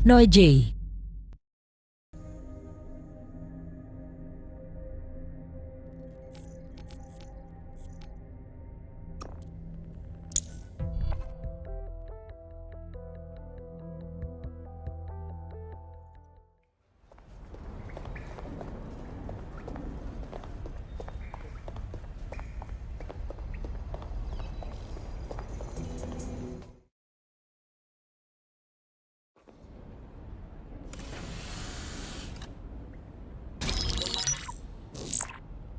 NoeG.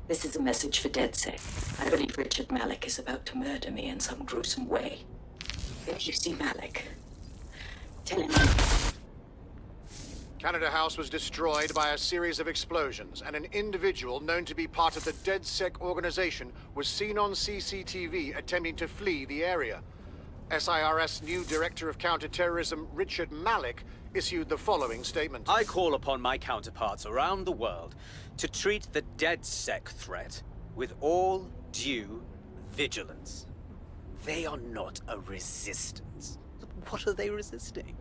This is a message for DedSec. I believe Richard Malik is about to murder me in some gruesome way. If you see Malik, tell him Canada House was destroyed by a series of explosions, and an individual known to be part of the DedSec organization was seen on CCTV attempting to flee the area. SIRS new Director of Counterterrorism, Richard Malik, issued the following statement. I call upon my counterparts around the world to treat the DedSec threat with all due vigilance. They are not a resistance. What are they resisting?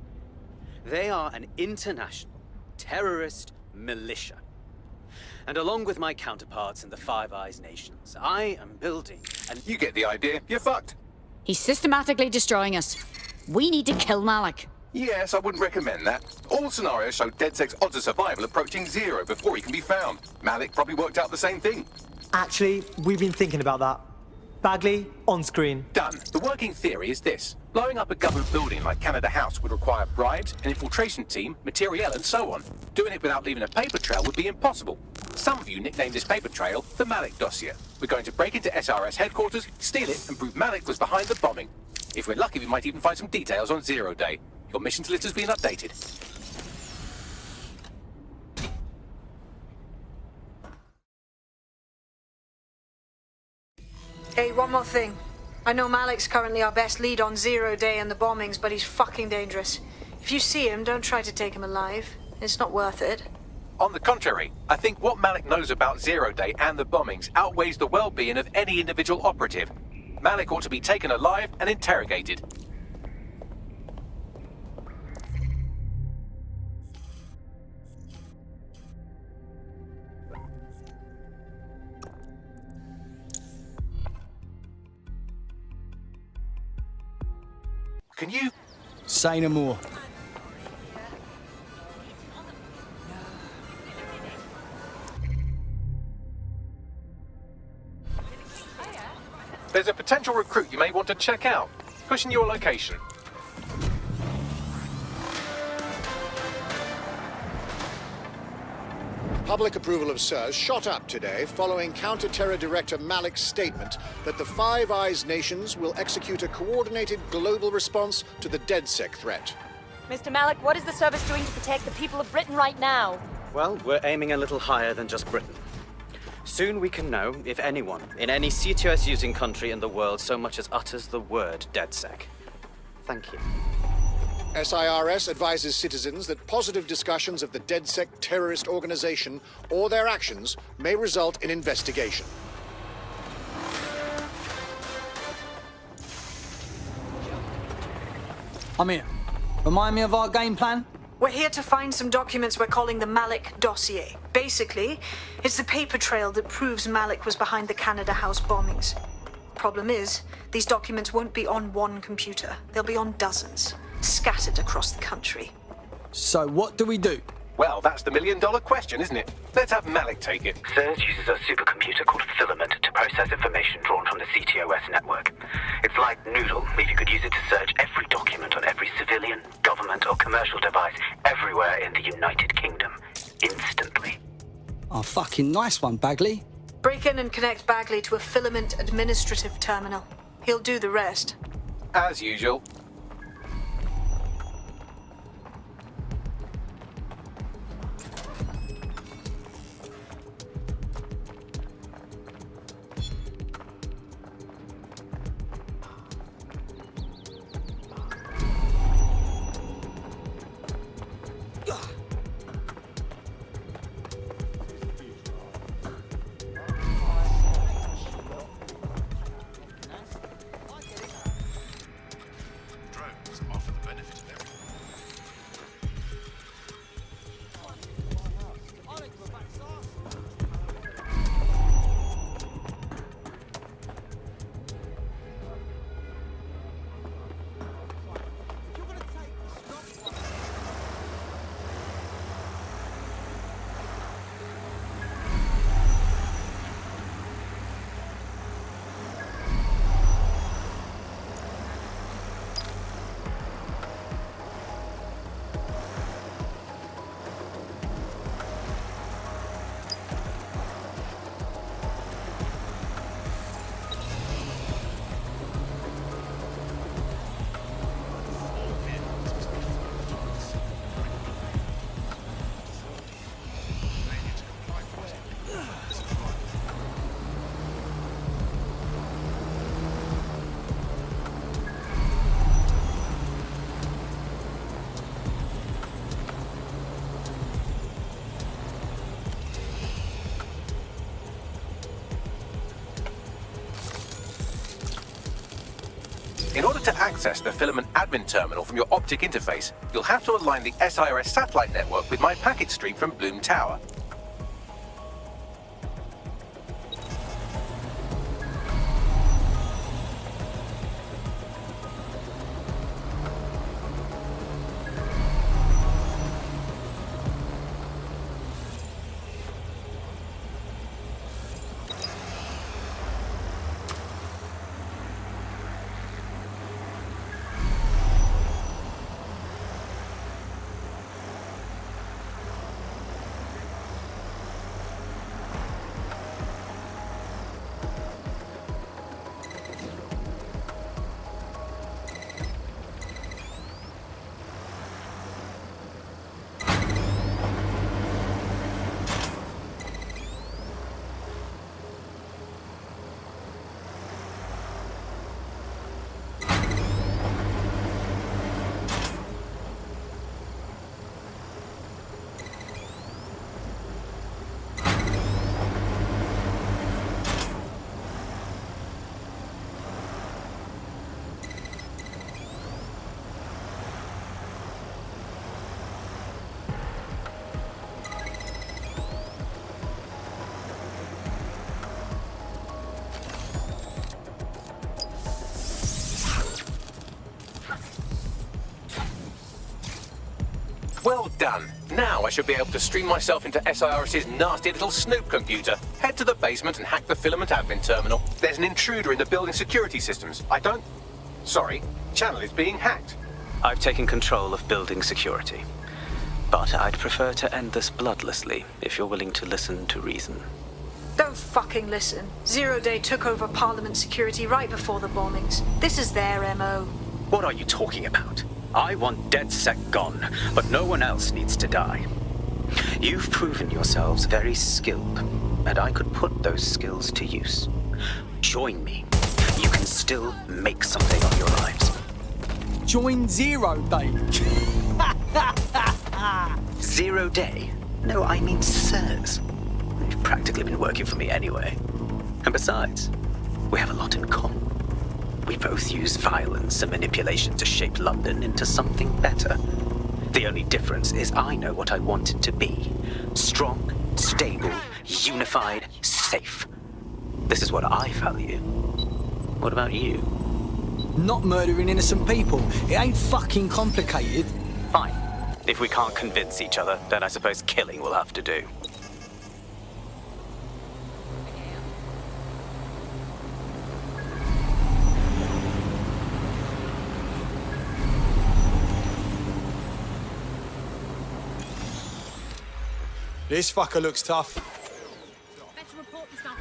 They are an international terrorist militia. And along with my counterparts in the Five Eyes nations, I am building an... You get the idea. You're fucked. He's systematically destroying us. We need to kill Malik. Yes, I wouldn't recommend that. All scenarios show DedSec's odds of survival approaching 0 before he can be found. Malik probably worked out the same thing. Actually, we've been thinking about that. Bagley, on screen. Done. The working theory is this. Blowing up a government building like Canada House would require bribes, an infiltration team, materiel, and so on. Doing it without leaving a paper trail would be impossible. Some of you nicknamed this paper trail the Malik Dossier. We're going to break into SRS headquarters, steal it, and prove Malik was behind the bombing. If we're lucky, we might even find some details on Zero Day. Your missions list has been updated. Hey, one more thing. I know Malik's currently our best lead on Zero Day and the bombings, but he's fucking dangerous. If you see him, don't try to take him alive. It's not worth it. On the contrary, I think what Malik knows about Zero Day and the bombings outweighs the well-being of any individual operative. Malik ought to be taken alive and interrogated. Can you... Say no more. There's a potential recruit you may want to check out. Pushing your location. Public approval of SIRS shot up today following Counter-Terror Director Malik's statement that the Five Eyes nations will execute a coordinated global response to the DedSec threat. Mr. Malik, what is the service doing to protect the people of Britain right now? Well, we're aiming a little higher than just Britain. Soon we can know if anyone in any CTOS-using country in the world so much as utters the word DedSec. Thank you. SIRS advises citizens that positive discussions of the DedSec terrorist organization or their actions may result in investigation. I'm here. Remind me of our game plan? We're here to find some documents we're calling the Malik Dossier. Basically, it's the paper trail that proves Malik was behind the Canada House bombings. Problem is, these documents won't be on one computer. They'll be on dozens, scattered across the country. So what do we do? Well, that's the million-dollar question, isn't it? Let's have Malik take it. SIRS uses a supercomputer called Filament to process information drawn from the CTOS network. It's like Noodle, if you could use it to search every document on every civilian, government or commercial device everywhere in the United Kingdom, instantly. Oh, fucking nice one, Bagley. Break in and connect Bagley to a Filament administrative terminal. He'll do the rest. As usual. In order to access the filament admin terminal from your optic interface, you'll have to align the SIRS satellite network with my packet stream from Bloom Tower. Well done. Now I should be able to stream myself into SIRS's nasty little snoop computer, head to the basement and hack the filament admin terminal. There's an intruder in the building security systems. Sorry, channel is being hacked. I've taken control of building security. But I'd prefer to end this bloodlessly, if you're willing to listen to reason. Don't fucking listen. Zero Day took over Parliament security right before the bombings. This is their MO. What are you talking about? I want DedSec gone, but no one else needs to die. You've proven yourselves very skilled, and I could put those skills to use. Join me. You can still make something of your lives. Join Zero Day. 0 Day? No, I mean SIRS. You've practically been working for me anyway. And besides, we have a lot in common. We both use violence and manipulation to shape London into something better. The only difference is I know what I want it to be. Strong, stable, unified, safe. This is what I value. What about you? Not murdering innocent people. It ain't fucking complicated. Fine. If we can't convince each other, then I suppose killing will have to do. This fucker looks tough. Better report the stuff.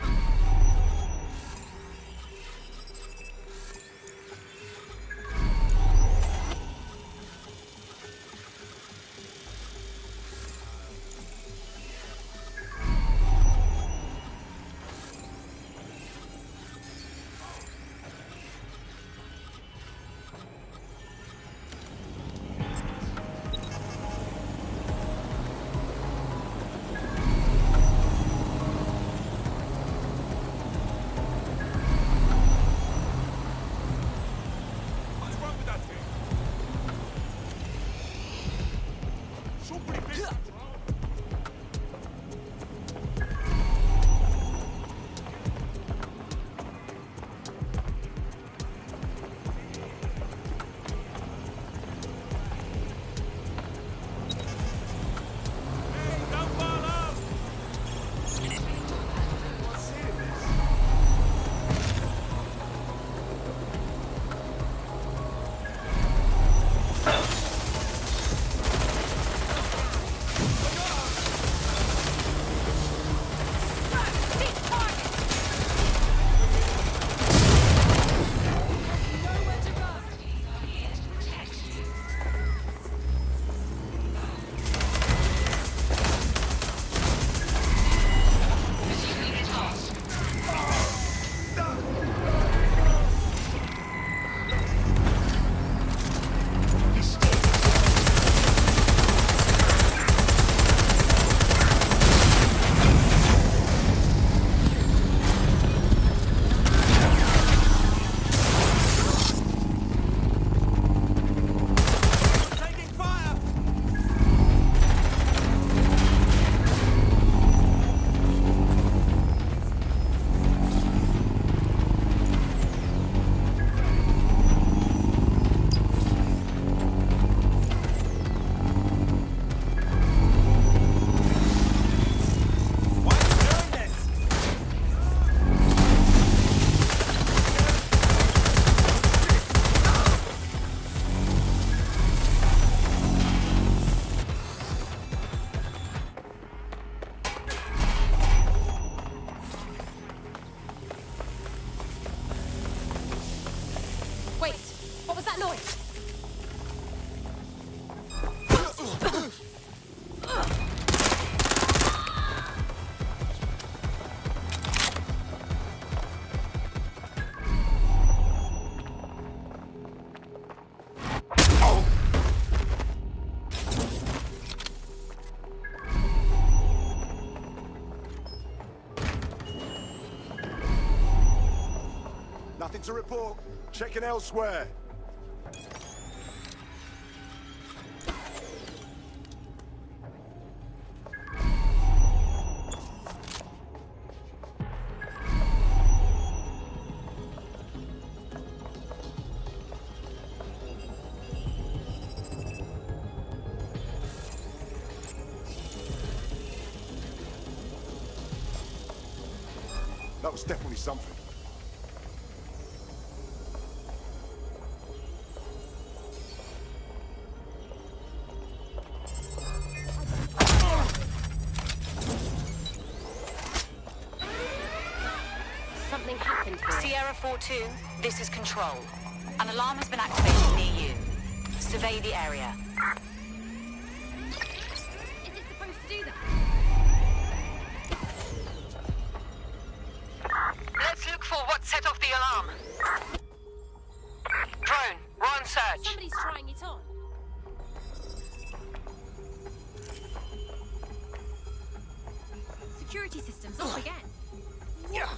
noise? Nothing to report. Checking elsewhere. That was definitely something. Something happened here. Sierra 4-2, this is Control. An alarm has been activated near you. Survey the area. Is it supposed to do that? Let's look for what set off the alarm. Drone, we're on search. Somebody's trying it on. Security systems off again. Yeah.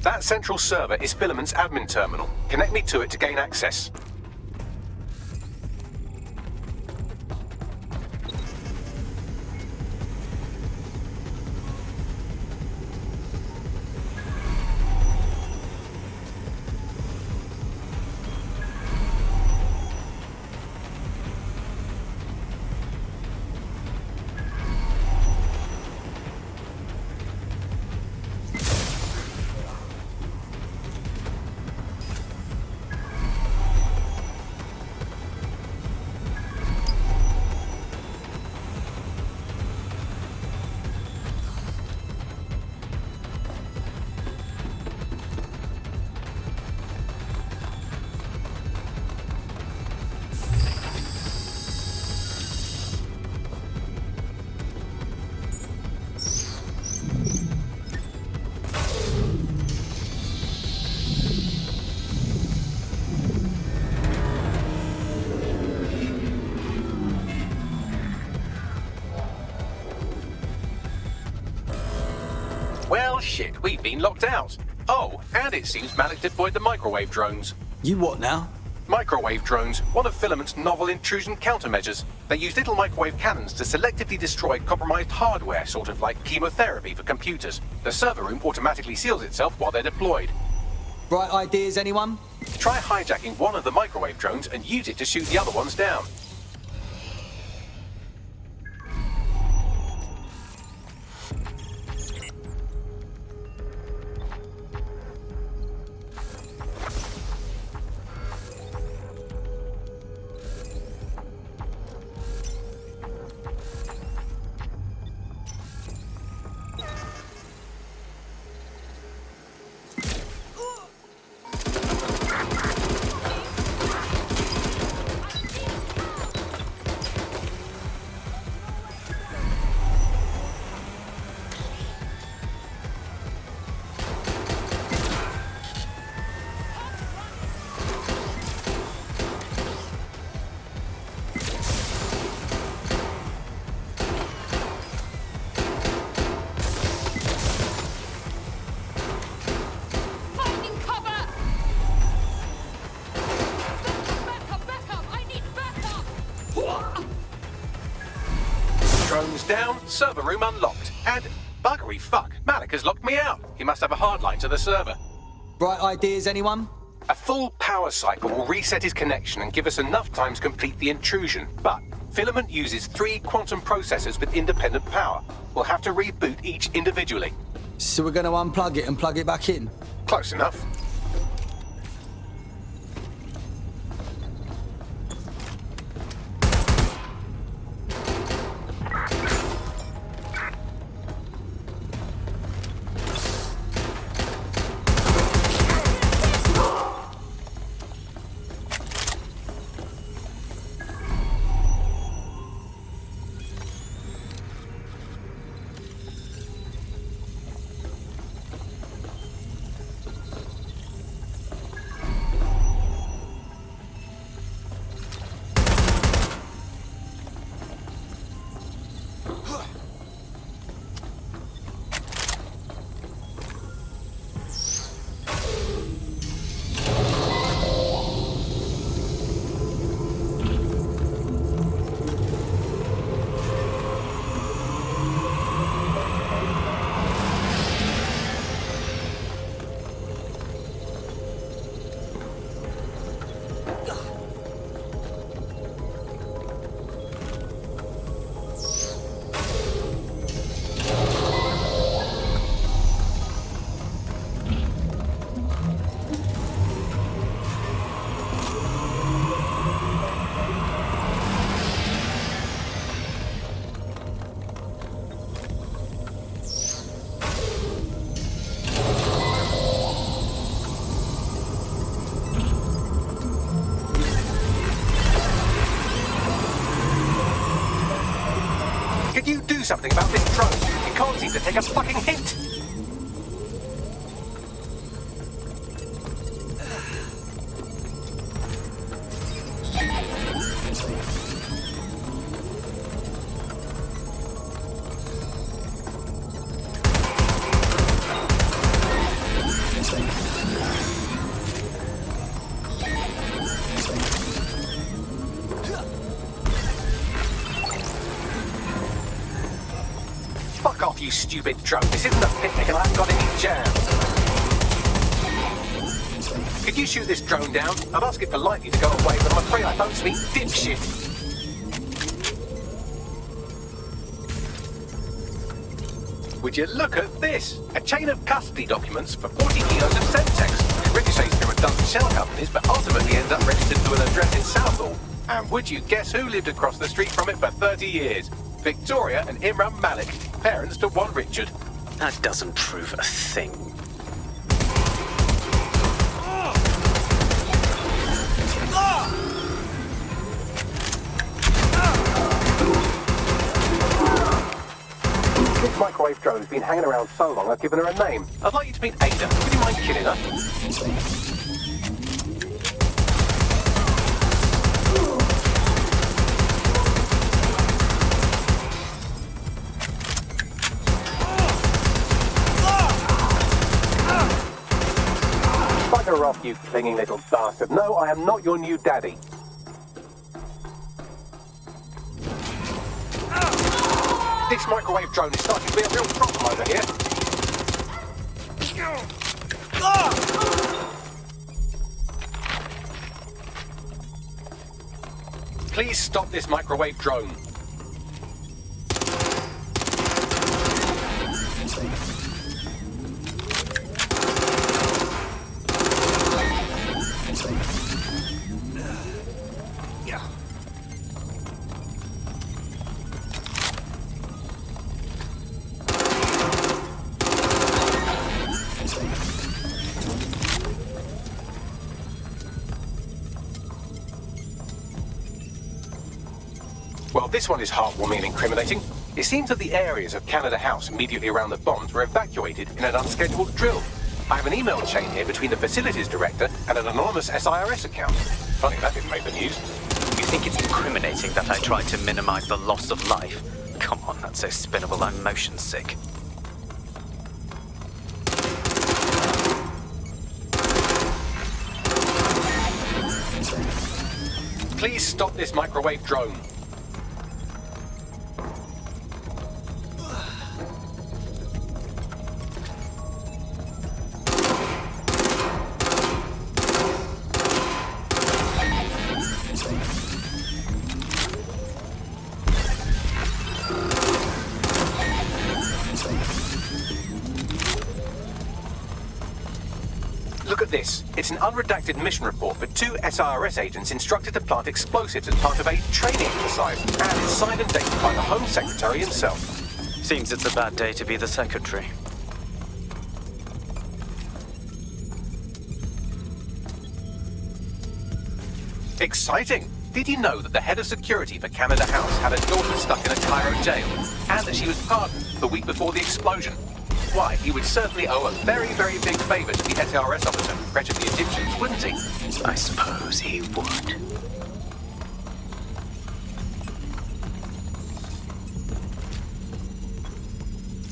That central server is Filament's admin terminal. Connect me to it to gain access. Well, shit, we've been locked out. Oh, and it seems Malik deployed the microwave drones. You what now? Microwave drones, one of Filament's novel intrusion countermeasures. They use little microwave cannons to selectively destroy compromised hardware, sort of like chemotherapy for computers. The server room automatically seals itself while they're deployed. Bright ideas, anyone? Try hijacking one of the microwave drones and use it to shoot the other ones down. Drones down, server room unlocked, and buggery fuck, Malik has locked me out. He must have a hard line to the server. Bright ideas, anyone? A full power cycle will reset his connection and give us enough time to complete the intrusion. But Filament uses 3 quantum processors with independent power. We'll have to reboot each individually. So we're going to unplug it and plug it back in? Close enough. Could you do something about this drone? It can't seem to take a fucking hint. Fuck off, you stupid drone. This isn't a picnic and I haven't got any jam. Could you shoot this drone down? I'd ask it politely to go away, but I'm afraid I don't speak dipshit. Would you look at this? A chain of custody documents for 40 kilos of Semtex. It ricochets through a dozen shell companies, but ultimately ends up registered to an address in Southall. And would you guess who lived across the street from it for 30 years? Victoria and Imran Malik, parents to one Richard. That doesn't prove a thing. This microwave drone's been hanging around so long I've given her a name. I'd like you to meet Ada. Would you mind killing her? Bugger off, you clinging little bastard. No, I am not your new daddy. This microwave drone is starting to be a real problem over here. Please stop this microwave drone. Well, this one is heartwarming and incriminating. It seems that the areas of Canada House immediately around the bombs were evacuated in an unscheduled drill. I have an email chain here between the facilities director and an anonymous SIRS account. Funny that didn't make the news. You think it's incriminating that I tried to minimize the loss of life? Come on, that's so spinnable, I'm motion sick. Please stop this microwave drone. Look at this. It's an unredacted mission report for 2 SIRS agents instructed to plant explosives as part of a training exercise, and it's signed and dated by the Home Secretary himself. Seems it's a bad day to be the secretary. Exciting! Did you know that the head of security for Canada House had a daughter stuck in a Cairo jail, and that she was pardoned the week before the explosion? Why, he would certainly owe a very, very big favor to the SRS officer who pressured the Egyptians, wouldn't he? I suppose he would.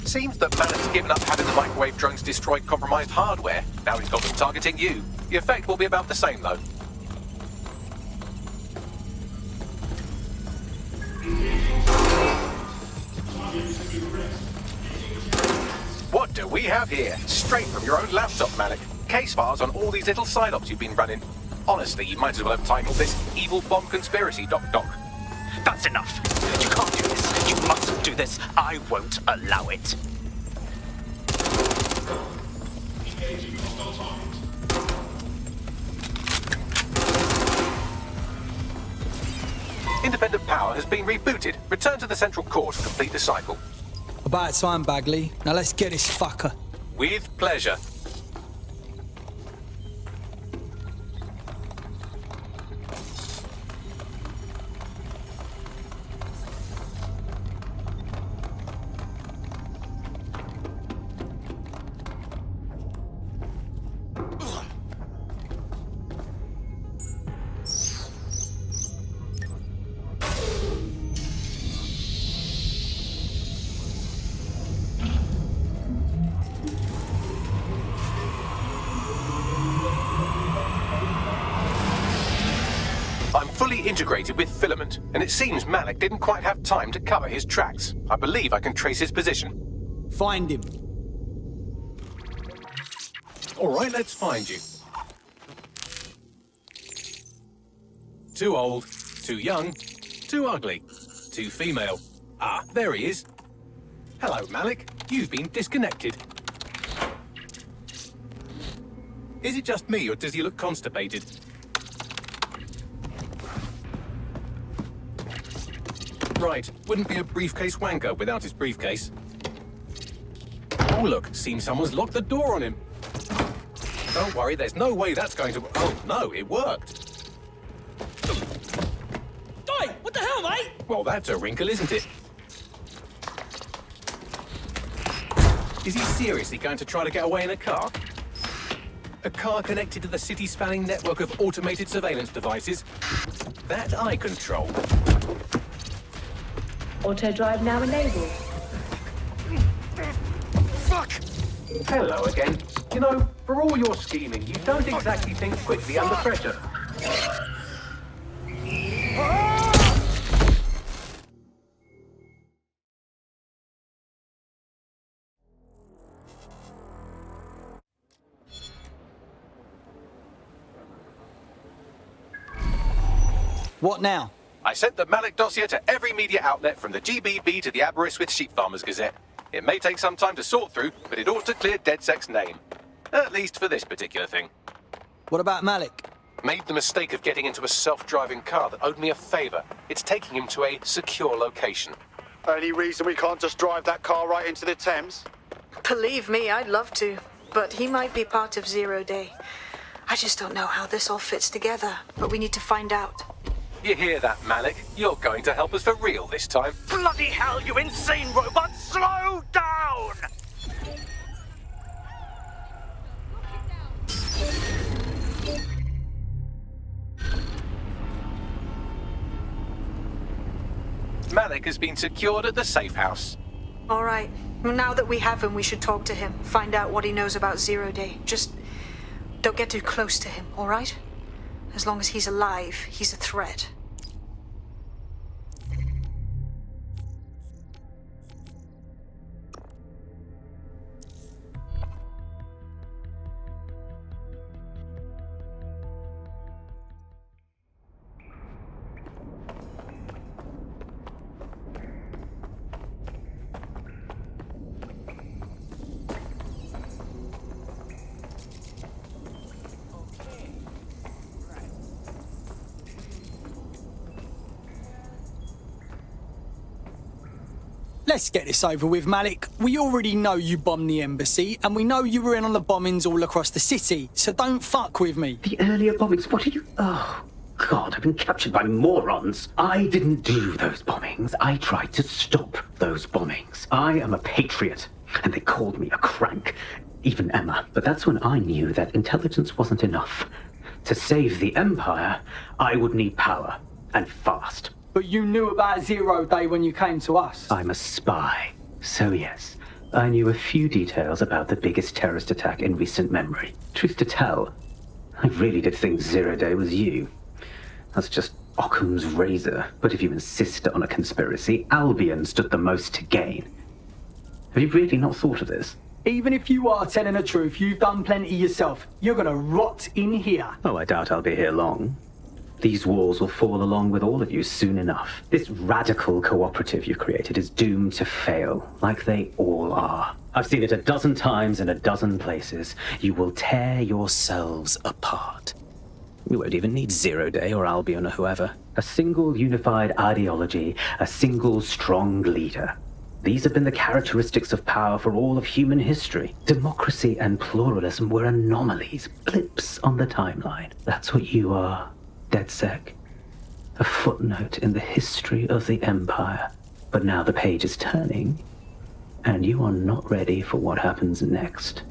Seems that Malik's given up having the microwave drones destroy compromised hardware. Now he's got them targeting you. The effect will be about the same, though. What do we have here? Straight from your own laptop, Malik. Case files on all these little side ops you've been running. Honestly, you might as well have titled this Evil Bomb Conspiracy, Doc. That's enough. You can't do this. You mustn't do this. I won't allow it. Independent power has been rebooted. Return to the central core to complete the cycle. About time, Bagley. Now let's get this fucker. With pleasure. Integrated with filament, and it seems Malik didn't quite have time to cover his tracks. I believe I can trace his position. Find him. All right, let's find you. Too old, too young, too ugly, too female. Ah, there he is. Hello, Malik. You've been disconnected. Is it just me, or does he look constipated? Right, wouldn't be a briefcase wanker without his briefcase. Oh look, seems someone's locked the door on him. Don't worry, there's no way that's going to... Oh no, it worked. Oi, what the hell, mate? Well, that's a wrinkle, isn't it? Is he seriously going to try to get away in a car? A car connected to the city-spanning network of automated surveillance devices? That I control. Auto drive now enabled. Fuck! Hello again. You know, for all your scheming, you don't exactly think quickly under pressure. What now? I sent the Malik Dossier to every media outlet from the GBB to the Aberystwyth Sheep Farmers Gazette. It may take some time to sort through, but it ought to clear DedSec's name. At least for this particular thing. What about Malik? Made the mistake of getting into a self-driving car that owed me a favor. It's taking him to a secure location. Any reason we can't just drive that car right into the Thames? Believe me, I'd love to. But he might be part of Zero Day. I just don't know how this all fits together, but we need to find out. You hear that, Malik? You're going to help us for real this time. Bloody hell, you insane robot! Slow down! Malik has been secured at the safe house. All right. Now that we have him, we should talk to him. Find out what he knows about Zero Day. Just don't get too close to him, all right? As long as he's alive, he's a threat. let's get this over with, Malik. We already know you bombed the embassy, and we know you were in on the bombings all across the city, so don't fuck with me. The earlier bombings? What are you... Oh, God, I've been captured by morons. I didn't do those bombings. I tried to stop those bombings. I am a patriot, and they called me a crank. Even Emma. But that's when I knew that intelligence wasn't enough. To save the Empire, I would need power, and fast. But you knew about Zero Day when you came to us. I'm a spy. So yes, I knew a few details about the biggest terrorist attack in recent memory. Truth to tell, I really did think Zero Day was you. That's just Occam's razor. But if you insist on a conspiracy, Albion stood the most to gain. Have you really not thought of this? Even if you are telling the truth, you've done plenty yourself. You're gonna rot in here. Oh, I doubt I'll be here long. These walls will fall along with all of you soon enough. This radical cooperative you created is doomed to fail, like they all are. I've seen it a dozen times in a dozen places. You will tear yourselves apart. You won't even need Zero Day or Albion or whoever. A single unified ideology, a single strong leader. These have been the characteristics of power for all of human history. Democracy and pluralism were anomalies, blips on the timeline. That's what you are. DedSec. A footnote in the history of the Empire. But now the page is turning, and you are not ready for what happens next.